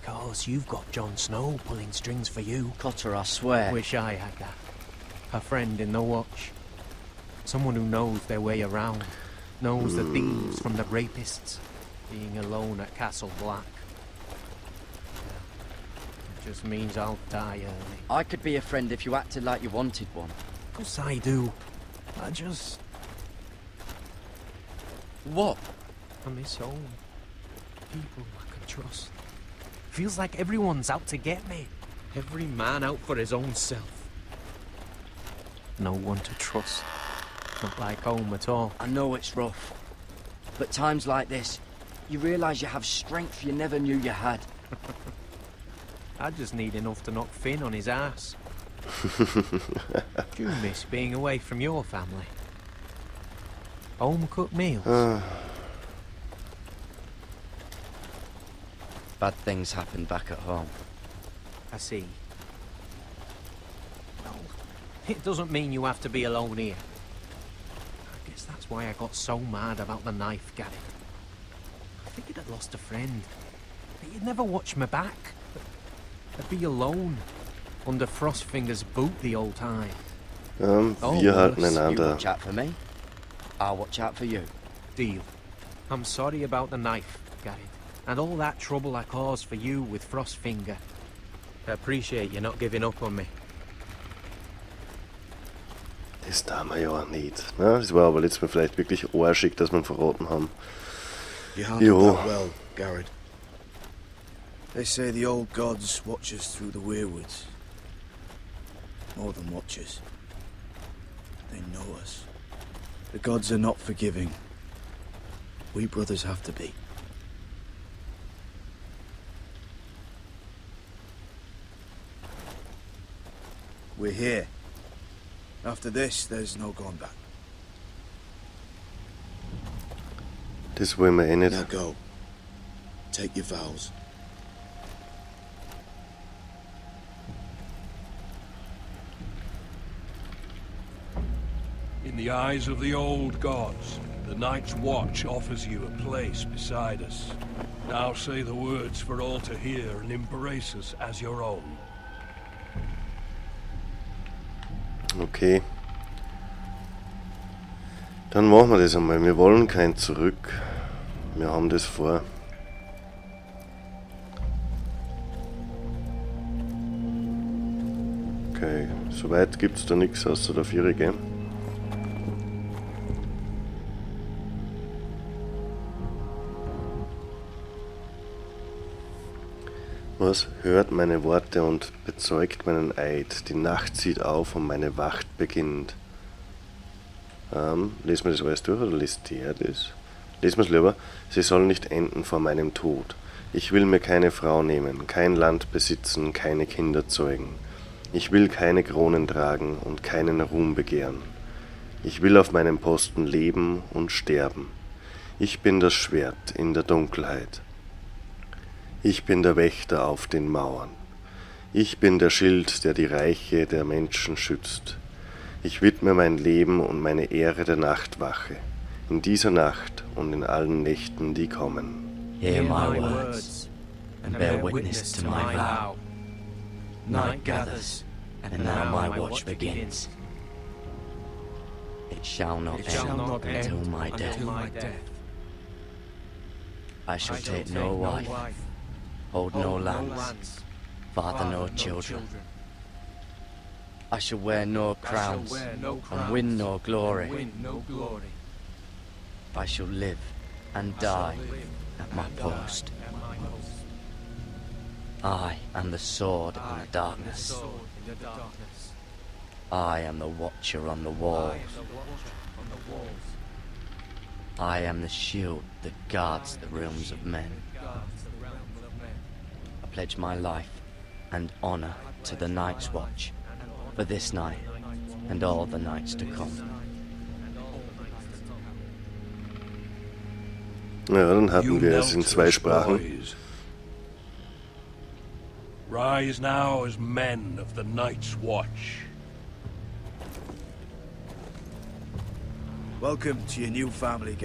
Because you've got Jon Snow pulling strings for you. Cotter, I swear. Wish I had that. A friend in the watch. Someone who knows their way around. Knows the thieves from the rapists. Being alone at Castle Black. It just means I'll die early. I could be a friend if you acted like you wanted one. Of course I do. I just... What? I miss home. People I can trust. Feels like everyone's out to get me. Every man out for his own self. No one to trust. Not like home at all. I know it's rough. But times like this, you realise you have strength you never knew you had. I just need enough to knock Finn on his ass. Do you miss being away from your family? Home-cooked meals? Bad things happen back at home. I see. Well, it doesn't mean you have to be alone here. I guess that's why I got so mad about the knife, Gary. I figured I'd lost a friend. That you'd never watch me back. I'd be alone. Under Frostfinger's boot the old time. You Wir halten einander. watch out for me. I'll watch out for you. Deal. I'm sorry about the knife, Gary. And all that trouble I caused for you with Frostfinger. I appreciate you not giving up on me. Das tun wir ja nicht. Ne? Das war aber letztes Mal vielleicht wirklich arschig, dass wir ihn verraten haben. You handled that well, Garrett. They say the old gods watch us through the weirwoods. More than watch us. They know us. The gods are not forgiving. We brothers have to be. We're here. After this, there's no going back. Das wollen wir eh nicht. Now go. Take your vows. In the eyes of the old gods, the Night's Watch offers you a place beside us. Now say the words for all to hear and embrace us as your own. Okay. Dann machen wir das einmal. Wir wollen kein Zurück. Wir haben das vor. Okay, soweit gibt es da nichts außer der Vierer, gell? Was hört meine Worte und bezeugt meinen Eid? Die Nacht zieht auf und meine Wacht beginnt. Lesen wir das alles durch oder liest der das? Lesen wir es lieber. Sie soll nicht enden vor meinem Tod. Ich will mir keine Frau nehmen, kein Land besitzen, keine Kinder zeugen. Ich will keine Kronen tragen und keinen Ruhm begehren. Ich will auf meinem Posten leben und sterben. Ich bin das Schwert in der Dunkelheit. Ich bin der Wächter auf den Mauern. Ich bin der Schild, der die Reiche der Menschen schützt. Ich widme mein Leben und meine Ehre der Nachtwache, in dieser Nacht und in allen Nächten, die kommen. Hear my words, and bear witness to my vow. Night gathers, and now my watch begins. It shall not end until my death. I shall take no wife, hold no lands, father no children. I shall wear no crowns, and win no glory. I shall live and die at my post. I am the sword in the darkness. I am the watcher on the walls. I am the shield that guards the realms of men. I pledge my life and honor to the Night's Watch for this night and all the nights to come. Ja, dann hatten wir es in zwei Sprachen. Rise now as men of the Night's Watch. Welcome to your new family,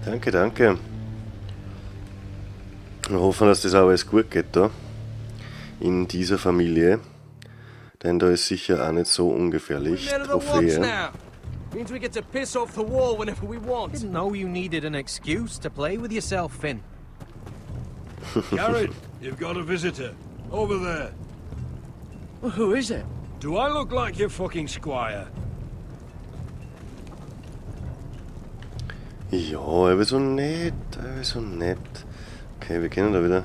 Danke, danke. Wir hoffen, dass das alles gut geht da. In dieser Familie. Denn da ist sicher auch nicht so ungefährlich. Trophäe. Means we get to piss off the wall whenever we want. Didn't know you needed an excuse to play with yourself, Finn. Garrett, you've got a visitor. Over there. Well, who is it? Do I look like your fucking squire? Ja, er ist so nett, Okay, wir können da wieder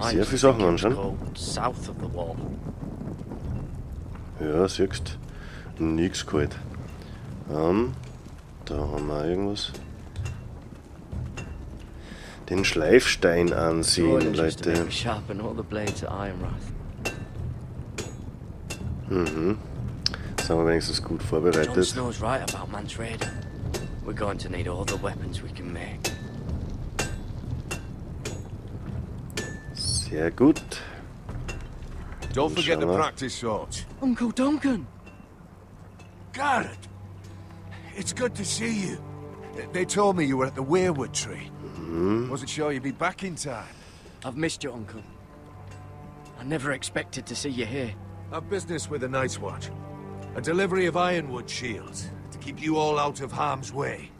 sehr viele Sachen anschauen. South of the wall. Ja, siehst nix kalt. Da haben wir irgendwas. Den Schleifstein ansehen, Leute. Mhm. Sind wir wenigstens gut vorbereitet. Jon Snow's right about Manfred. We're going to need all the weapons we can make. Sehr gut. Don't forget the practice swords. Uncle Duncan! Garrett! It's good to see you. They told me you were at the weirwood tree. Wasn't sure you'd be back in time. I've missed you, Uncle. I never expected to see you here. I've business with the Night's Watch. A delivery of ironwood shields to keep you all out of harm's way.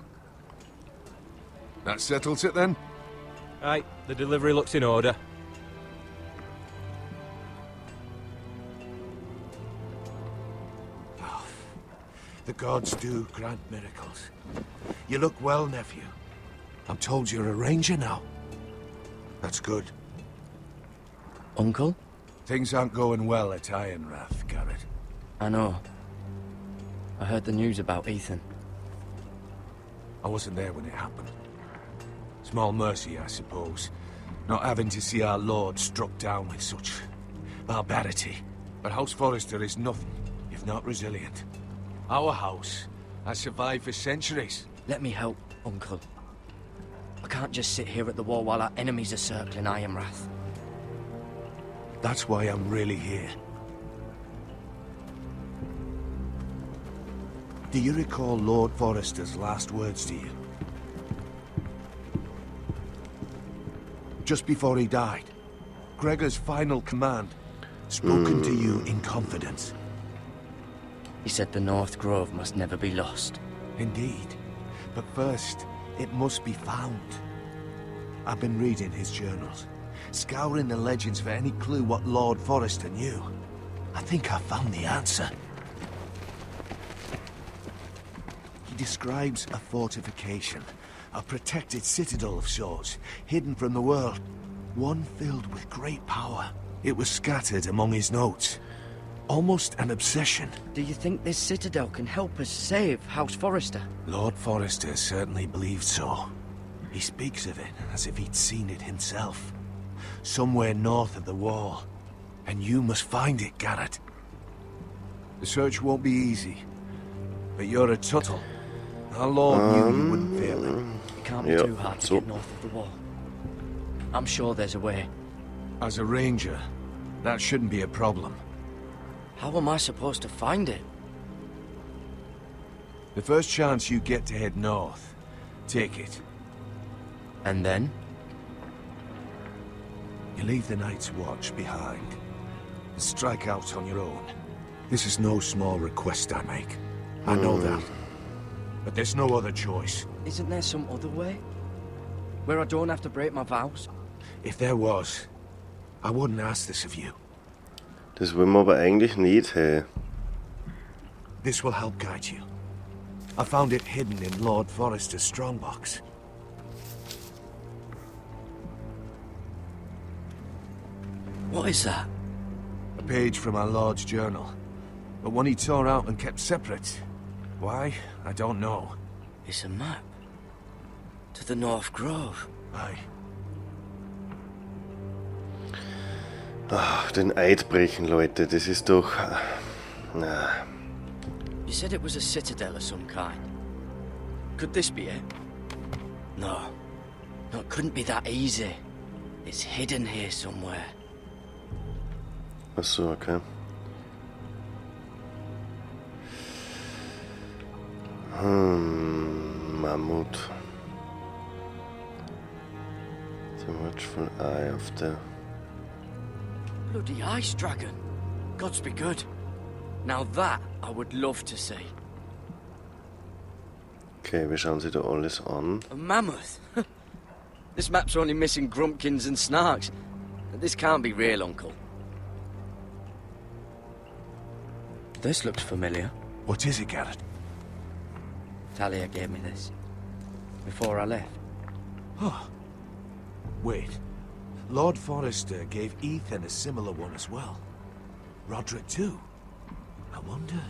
That settles it then? Aye, the delivery looks in order. The gods do grant miracles. You look well, nephew. I'm told you're a ranger now. That's good. Uncle? Things aren't going well at Ironrath, Garrett. I know. I heard the news about Ethan. I wasn't there when it happened. Small mercy, I suppose. Not having to see our lord struck down with such barbarity. But House Forrester is nothing, if not resilient. Our house has survived for centuries. Let me help, Uncle. I can't just sit here at the wall while our enemies are circling Ironrath. That's why I'm really here. Do you recall Lord Forrester's last words to you? Just before he died, Gregor's final command, spoken to you in confidence. He said the North Grove must never be lost. Indeed. But first, it must be found. I've been reading his journals, scouring the legends for any clue what Lord Forrester knew. I think I found the answer. He describes a fortification, a protected citadel of sorts, hidden from the world, one filled with great power. It was scattered among his notes. Almost an obsession. Do you think this citadel can help us save House Forrester? Lord Forrester certainly believed so. He speaks of it as if he'd seen it himself. Somewhere north of the wall. And you must find it, Garrett. The search won't be easy. But you're a Tuttle. Our Lord knew you wouldn't fail it. It can't be too hard to get north of the wall. I'm sure there's a way. As a ranger, that shouldn't be a problem. How am I supposed to find it? The first chance you get to head north, take it. And then? You leave the Night's Watch behind and strike out on your own. This is no small request I make. I know that. But there's no other choice. Isn't there some other way? Where I don't have to break my vows? If there was, I wouldn't ask this of you. Das wollen wir aber eigentlich nicht, hey. This will help guide you. I found it hidden in Lord Forrester's strongbox. What is that? A page from our Lord's journal. But one he tore out and kept separate. Why? I don't know. It's a map. To the North Grove. Aye. Ach, den Eid brechen, Leute, das ist doch... Na. You said it was a citadel of some kind. Could this be it? No. No, it couldn't be that easy. It's hidden here somewhere. Ach so, okay. Mammut. The watchful eye of the... Bloody ice dragon. Gods be good. Now that I would love to see. Okay, wir schauen sie da alles an. A mammoth. This map's only missing grumpkins and snarks. This can't be real, Uncle. This looks familiar. What is it, Garrett? Talia gave me this. Before I left. Oh. Wait. Lord Forrester gave Ethan a similar one as well. Roderick too. I wonder...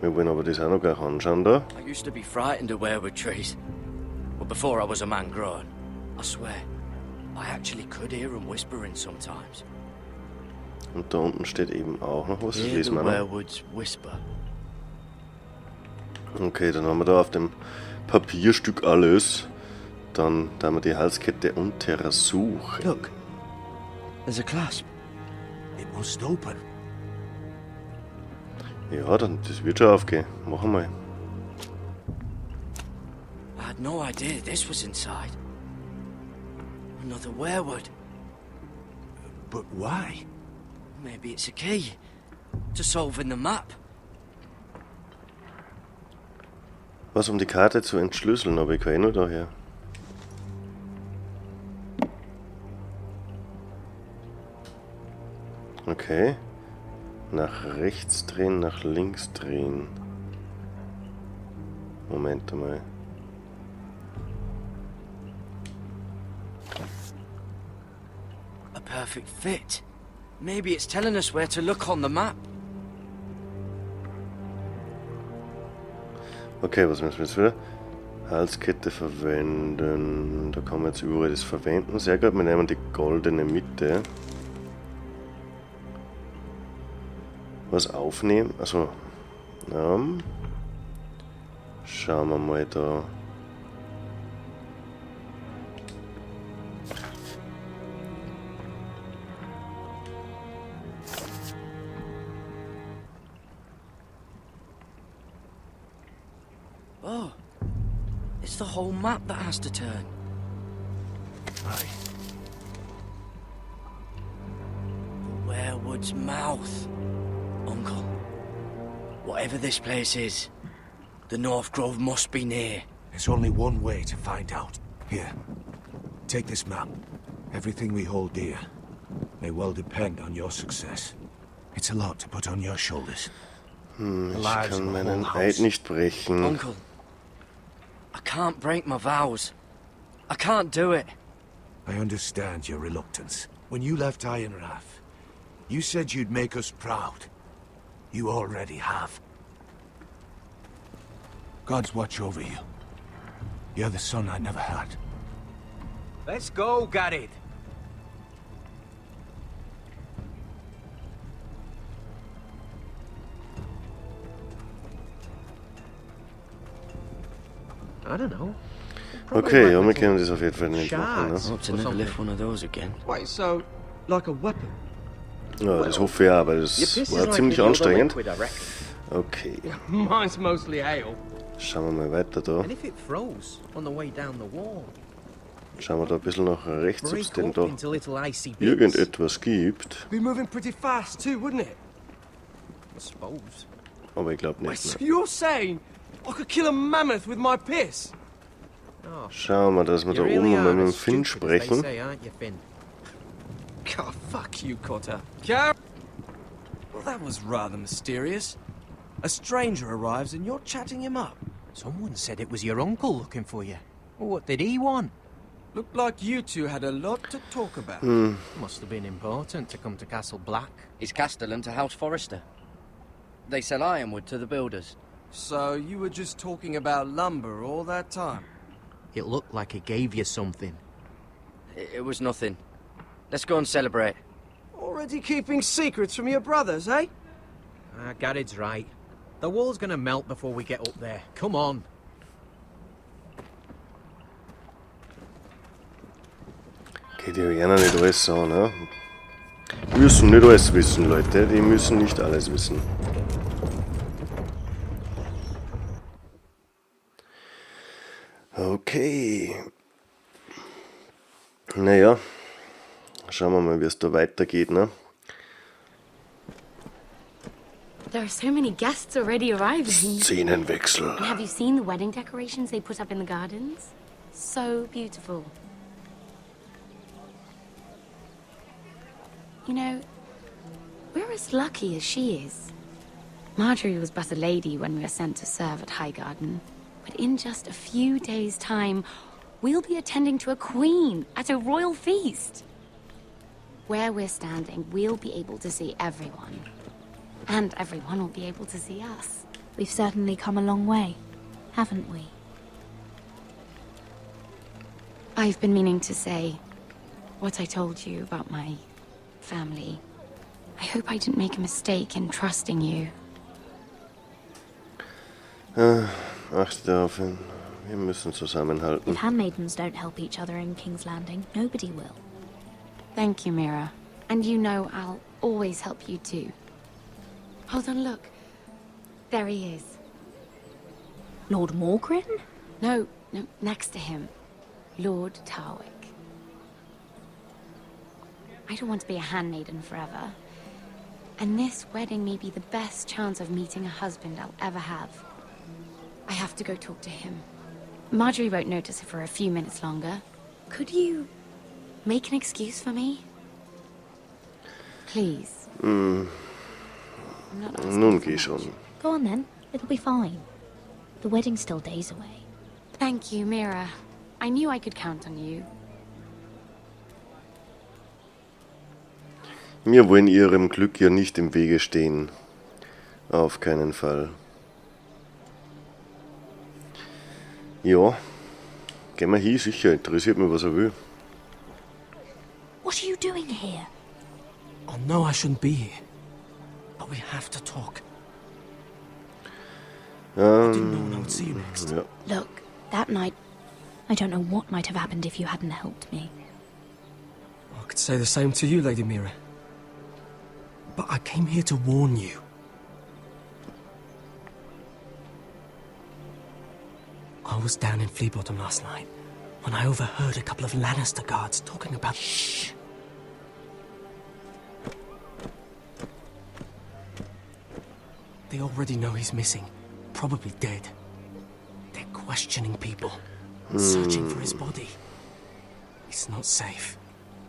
Wir wollen aber das auch noch gleich anschauen da. I used to be frightened of weirwood trees. But before I was a man grown, I swear, I actually could hear them whispering sometimes. Und da unten steht eben auch noch was. Das Hear lesen the wir noch. werewoods whisper. Okay, dann haben wir da auf dem Papierstück alles. Dann da haben wir die Halskette untersuchen. Look, there's a clasp. It must open. Ja, dann das wird schon aufgehen. Machen wir. I had no idea this was inside. Another werewood. But why? Maybe it's a key to solving the map. Was, um die Karte zu entschlüsseln, aber ich kann eh nur daher. Okay. Nach rechts drehen, nach links drehen. Moment mal. A perfect fit. Maybe it's telling us where to look on the map. Okay, was müssen wir jetzt wieder? Halskette verwenden. Da kann man jetzt überall das verwenden. Sehr gut, wir nehmen die goldene Mitte. Was aufnehmen? Also, schauen wir mal da. Oh, it's the whole map that has to turn. Aye. The werewood's mouth. Uncle, whatever this place is, the North Grove must be near. There's only one way to find out. Here, take this map. Everything we hold dear may well depend on your success. It's a lot to put on your shoulders. Ich kann meinen Eid nicht brechen. Uncle, I can't break my vows. I can't do it. I understand your reluctance. When you left Iron Wrath, you said you'd make us proud. You already have. Gods watch over you. You're the son I never had. Let's go, Garrett. I don't know. Okay, ja, wir können das auf jeden Fall nicht machen. Ne? Hope to never lift one of those again. Wait, so, like a weapon? Ja, das hoffe ich auch, weil das war ziemlich anstrengend. Okay, Mine's mostly ale. schauen wir mal weiter da. And if it froze on the way down the wall, Schauen wir da ein bisschen nach rechts, ob es denn break up da into little icy bits. irgendetwas gibt. Be moving pretty fast too, wouldn't it? I suppose. Aber ich glaube Wait, nicht so mehr. you're saying I could kill a mammoth with my piss? Oh, Schauen wir, dass wir da you really oben mal are mit dem as Finn stupid as they sprechen. say, aren't you, Finn? God, fuck you, Cotter. Well, that was rather mysterious. A stranger arrives and you're chatting him up. Someone said it was your uncle looking for you. Well, what did he want? Looked like you two had a lot to talk about. Must have been important to come to Castle Black. It's Castellan to House Forrester. They sell ironwood to the builders. So you were just talking about lumber all that time? It looked like he gave you something. It was nothing. Let's go and celebrate. Already keeping secrets from your brothers, eh? Garrett's right. The wall's gonna melt before we get up there. Come on. Okay, die werden nicht alles sagen, ne? Die müssen nicht alles wissen, Leute. Die müssen nicht alles wissen. Okay. Naja, schauen wir mal, wie es da weitergeht, ne? There are so many guests already arriving. Szenenwechsel. And have you seen the wedding decorations they put up in the gardens? So beautiful. You know, we're as lucky as she is. Marjorie was but a lady when we were sent to serve at Highgarden. But in just a few days' time, we'll be attending to a queen at a royal feast. Where we're standing, we'll be able to see everyone. And everyone will be able to see us. We've certainly come a long way, haven't we? I've been meaning to say what I told you about my family. I hope I didn't make a mistake in trusting you. Achte darauf hin. Wir müssen zusammenhalten. If handmaidens don't help each other in King's Landing, nobody will. Thank you, Mira. And you know I'll always help you too. Hold on, look. There he is. Lord Morgrin? No, next to him. Lord Tarwick. I don't want to be a handmaiden forever. And this wedding may be the best chance of meeting a husband I'll ever have. I have to go talk to him. Marjorie won't notice it for a few minutes longer. Could you make an excuse for me? Please. I'm not asking Nun for geh much. schon. Go on then, it'll be fine. The wedding's still days away. Thank you, Mira. I knew I could count on you. Wir wollen ihrem Glück ja nicht im Wege stehen. Auf keinen Fall. Ja, gehen wir hin, sicher. Interessiert mich, was er will. What are you doing here? I know I shouldn't be here, but we have to talk. I didn't know when I would see you next. Ja. Look, that night, I don't know what might have happened if you hadn't helped me. I could say the same to you, Lady Mira. But I came here to warn you. I was down in Fleabottom last night when I overheard a couple of Lannister guards talking about... Shh! They already know he's missing, probably dead. They're questioning people, searching for his body. It's not safe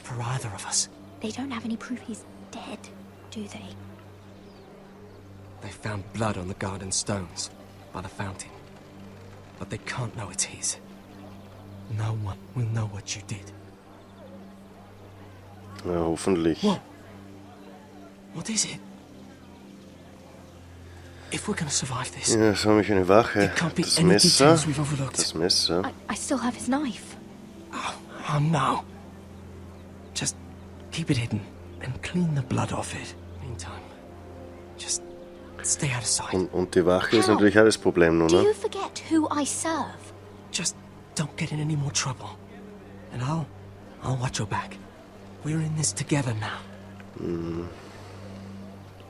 for either of us. They don't have any proof he's dead, do they? They found blood on the garden stones by the fountain. But they can't know it's his. No one will know what you did. Ja, hoffentlich. What? What is it? If we're gonna survive this, Ja, so habe ich eine Wache. there can't be Das any Messer. details we've overlooked. Das Messer. I still have his knife. Oh no. Just keep it hidden and clean the blood off it. Meantime, just stay out of sight. Und die Wache ist natürlich auch das Problem nur, Do ne? you forget who I serve? Just don't get in any more trouble. And I'll watch your back. We're in this together now.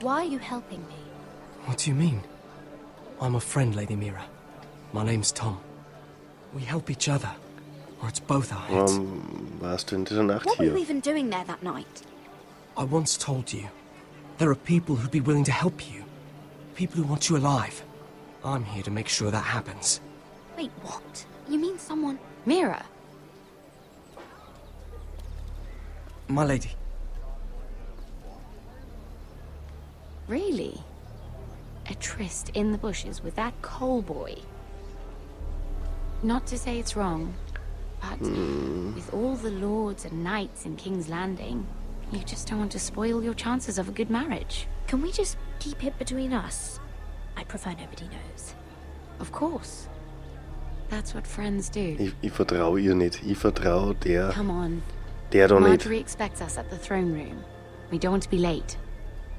Why are you helping me? What do you mean? I'm a friend, Lady Mira. My name's Tom. We help each other, or it's both our heads. Warum warst du in dieser Nacht What were you hier? even doing there that night? I once told you, there are people who'd be willing to help you. People who want you alive. I'm here to make sure that happens. Wait, what? You mean someone... Mira, My lady. really? A tryst in the bushes with that coal boy? Not to say it's wrong, but with all the lords and knights in King's Landing, you just don't want to spoil your chances of a good marriage. Can we just keep it between us? I prefer nobody knows. Of course. That's what friends do. Ich vertraue ihr nicht. Ich vertraue der Come on. da nicht. Marjorie expects us at the throne room. We don't want to be late.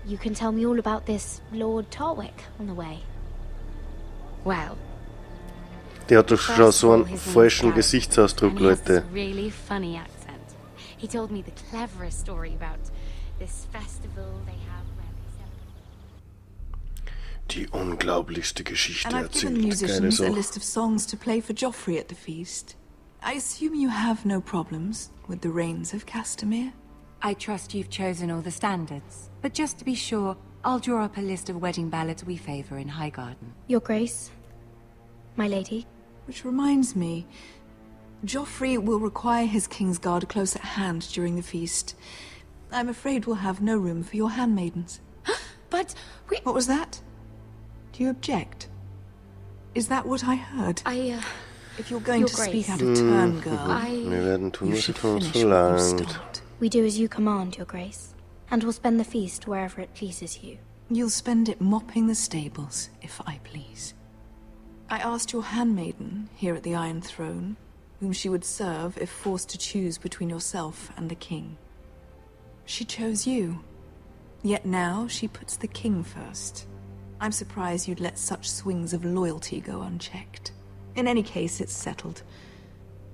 You can tell me all about this Lord Tarwick on the way. Well, Der hat doch schon first so of all, einen his name's falschen Garrett, Gesichtsausdruck, and he has Leute. this really funny accent. He told me the cleverest story about this festival they have where they celebrate. die unglaublichste Geschichte And I've given erzählt. Keine musicians a Sorge. list of songs to play for Joffrey at the feast. I assume you have no problems with the Rains of Castamere? I trust you've chosen all the standards. But just to be sure, I'll draw up a list of wedding ballads we favor in Highgarden. Your Grace, my lady. Which reminds me, Joffrey will require his Kingsguard close at hand during the feast. I'm afraid we'll have no room for your handmaidens. But we... What was that? Do you object? Is that what I heard? If you're going Your to Grace. speak out of turn, girl, Wir werden tun, you was should von uns finish what you verlangt. start. We do as you command, Your Grace, and will spend the feast wherever it pleases you. You'll spend it mopping the stables, if I please. I asked your handmaiden here at the Iron Throne whom she would serve if forced to choose between yourself and the king. She chose you. Yet now she puts the king first. I'm surprised you'd let such swings of loyalty go unchecked. In any case, it's settled.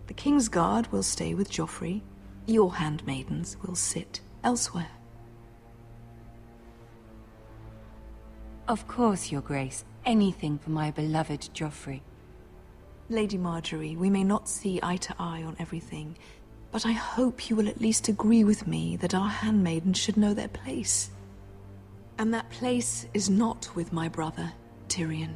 The King's Guard will stay with Joffrey. Your handmaidens will sit elsewhere. Of course, Your Grace. Anything for my beloved Joffrey. Lady Marjorie, we may not see eye to eye on everything, but I hope you will at least agree with me that our handmaidens should know their place. And that place is not with my brother, Tyrion.